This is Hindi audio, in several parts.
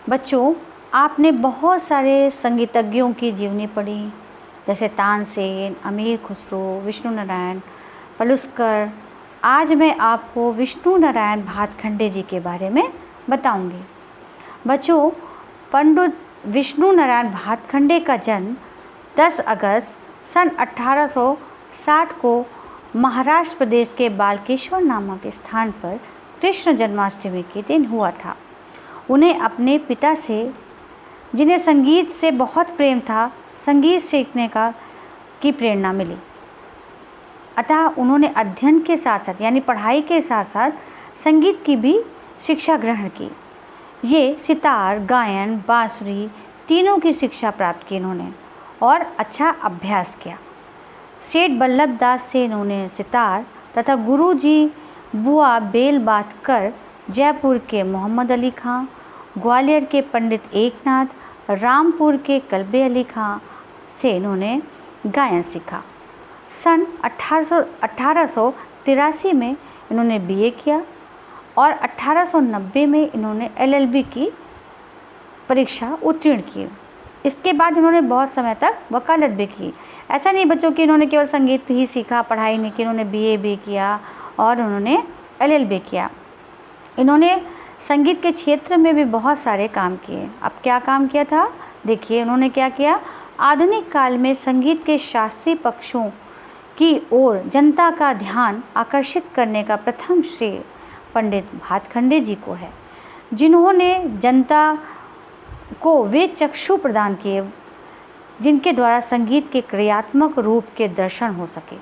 बच्चों, आपने बहुत सारे संगीतज्ञों की जीवनी पढ़ी, जैसे तानसेन, अमीर खुसरो, विष्णु नारायण पलुस्कर। आज मैं आपको विष्णु नारायण भातखंडे जी के बारे में बताऊंगी। बच्चों, पंडित विष्णु नारायण भातखंडे का जन्म 10 अगस्त सन 1860 को महाराष्ट्र प्रदेश के बालकेश्वर नामक स्थान पर कृष्ण जन्माष्टमी के दिन हुआ था। उन्हें अपने पिता से, जिन्हें संगीत से बहुत प्रेम था, संगीत सीखने की प्रेरणा मिली। अतः उन्होंने अध्ययन के साथ साथ यानी पढ़ाई के साथ साथ संगीत की भी शिक्षा ग्रहण की। ये सितार, गायन, बांसुरी तीनों की शिक्षा प्राप्त की इन्होंने और अच्छा अभ्यास किया। सेठ बल्लभ दास से इन्होंने सितार तथा गुरुजी बुआ बेल बात कर, जयपुर के मोहम्मद अली खां, ग्वालियर के पंडित एकनाथ, रामपुर के कल्बे अली खां से इन्होंने गायन सीखा। सन 1883 में इन्होंने बीए किया और 1890 में इन्होंने एलएलबी की परीक्षा उत्तीर्ण की। इसके बाद इन्होंने बहुत समय तक वकालत भी की। ऐसा नहीं बच्चों कि इन्होंने केवल संगीत ही सीखा, पढ़ाई नहीं की, इन्होंने बीए भी किया और उन्होंने एलएलबी किया। इन्होंने संगीत के क्षेत्र में भी बहुत सारे काम किए। अब क्या काम किया था, देखिए उन्होंने क्या किया। आधुनिक काल में संगीत के शास्त्रीय पक्षों की ओर जनता का ध्यान आकर्षित करने का प्रथम श्रेय पंडित भातखंडे जी को है, जिन्होंने जनता को वे चक्षु प्रदान किए जिनके द्वारा संगीत के क्रियात्मक रूप के दर्शन हो सके।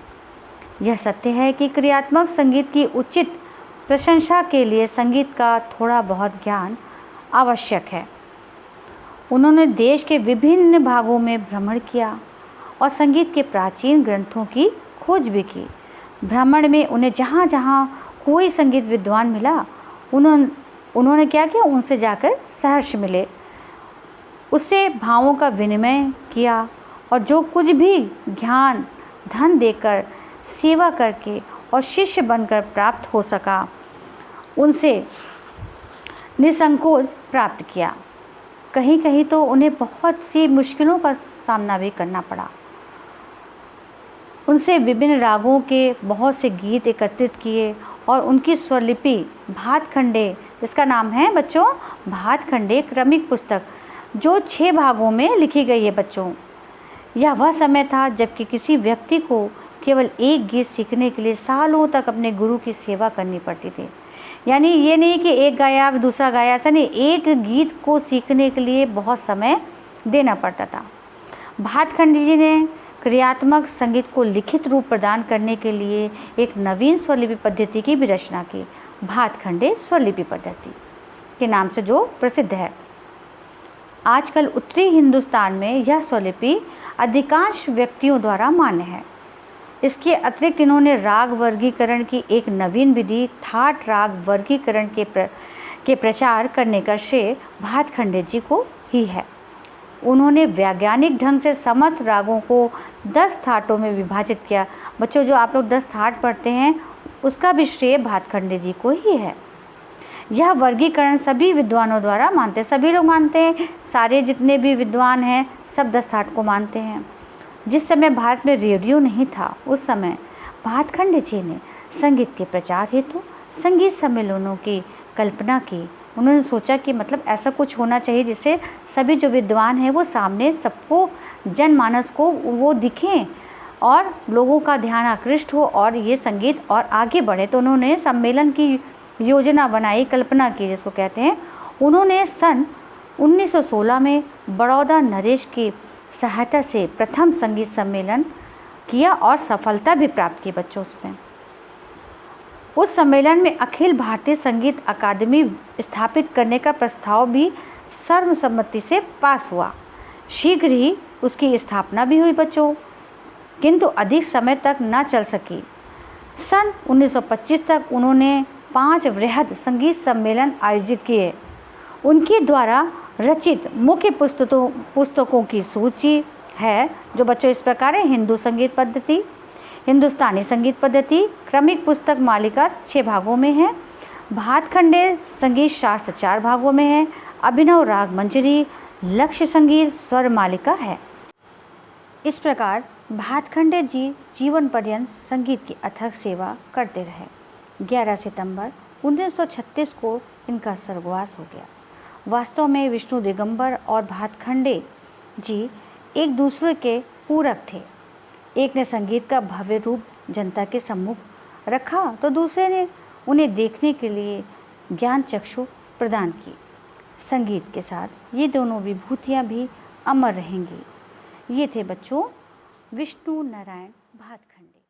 यह सत्य है कि क्रियात्मक संगीत की उचित प्रशंसा के लिए संगीत का थोड़ा बहुत ज्ञान आवश्यक है। उन्होंने देश के विभिन्न भागों में भ्रमण किया और संगीत के प्राचीन ग्रंथों की खोज भी की। भ्रमण में उन्हें जहाँ जहाँ कोई संगीत विद्वान मिला, उन्होंने क्या किया, उनसे जाकर सहर्ष मिले, उससे भावों का विनिमय किया और जो कुछ भी ज्ञान धन देकर, सेवा करके और शिष्य बनकर प्राप्त हो सका, उनसे निसंकोच प्राप्त किया। कहीं कहीं तो उन्हें बहुत सी मुश्किलों का सामना भी करना पड़ा। उनसे विभिन्न रागों के बहुत से गीत एकत्रित किए और उनकी स्वरलिपि भातखंडे, जिसका नाम है बच्चों भातखंडे क्रमिक पुस्तक, जो 6 भागों में लिखी गई है बच्चों। यह वह समय था जबकि किसी व्यक्ति को केवल एक गीत सीखने के लिए सालों तक अपने गुरु की सेवा करनी पड़ती थी। यानी ये नहीं कि एक गाया दूसरा गाया, ऐसा नहीं, एक गीत को सीखने के लिए बहुत समय देना पड़ता था। भातखंडे जी ने क्रियात्मक संगीत को लिखित रूप प्रदान करने के लिए एक नवीन स्वरलिपि पद्धति की भी रचना की, भातखंडे स्वरलिपि पद्धति के नाम से जो प्रसिद्ध है। आजकल उत्तरी हिंदुस्तान में यह स्वरलिपि अधिकांश व्यक्तियों द्वारा मान्य है। इसके अतिरिक्त इन्होंने राग वर्गीकरण की एक नवीन विधि थाट राग वर्गीकरण के प्रचार करने का श्रेय भातखंडे जी को ही है। उन्होंने वैज्ञानिक ढंग से समस्त रागों को 10 थाटों में विभाजित किया। बच्चों, जो आप लोग 10 थाट पढ़ते हैं, उसका भी श्रेय भातखंडे जी को ही है। यह वर्गीकरण सभी विद्वानों द्वारा मानते हैं, सभी लोग मानते हैं, सारे जितने भी विद्वान हैं सब 10 थाट को मानते हैं। जिस समय भारत में रेडियो नहीं था, उस समय भातखंडे जी ने संगीत के प्रचार हेतु संगीत सम्मेलनों की कल्पना की। उन्होंने सोचा कि मतलब ऐसा कुछ होना चाहिए जिससे सभी जो विद्वान हैं वो सामने सबको, जनमानस को वो दिखें और लोगों का ध्यान आकृष्ट हो और ये संगीत और आगे बढ़े। तो उन्होंने सम्मेलन की योजना बनाई, कल्पना की जिसको कहते हैं। उन्होंने सन 1916 में बड़ौदा नरेश की सहायता से प्रथम संगीत सम्मेलन किया और सफलता भी प्राप्त की बच्चों उसमें। उस सम्मेलन में अखिल भारतीय संगीत अकादमी स्थापित करने का प्रस्ताव भी सर्वसम्मति से पास हुआ। शीघ्र ही उसकी स्थापना भी हुई बच्चों, किंतु अधिक समय तक न चल सकी। सन 1925 तक उन्होंने 5 वृहद संगीत सम्मेलन आयोजित किए। उनके द्वारा रचित मुख्य पुस्तकों की सूची है जो बच्चों इस प्रकार है। हिंदू संगीत पद्धति, हिंदुस्तानी संगीत पद्धति, क्रमिक पुस्तक मालिका 6 भागों में है। भातखंडे संगीत शास्त्र 4 भागों में है। अभिनव राग मंजरी, लक्ष्य संगीत, स्वर मालिका है। इस प्रकार भातखंडे जी जीवन पर्यंत संगीत की अथक सेवा करते रहे। 11 सितंबर 1936 को इनका स्वर्गवास हो गया। वास्तव में विष्णु दिगंबर और भातखंडे जी एक दूसरे के पूरक थे। एक ने संगीत का भव्य रूप जनता के सम्मुख रखा तो दूसरे ने उन्हें देखने के लिए ज्ञान चक्षु प्रदान की। संगीत के साथ ये दोनों विभूतियाँ भी अमर रहेंगी। ये थे बच्चों विष्णु नारायण भातखंडे।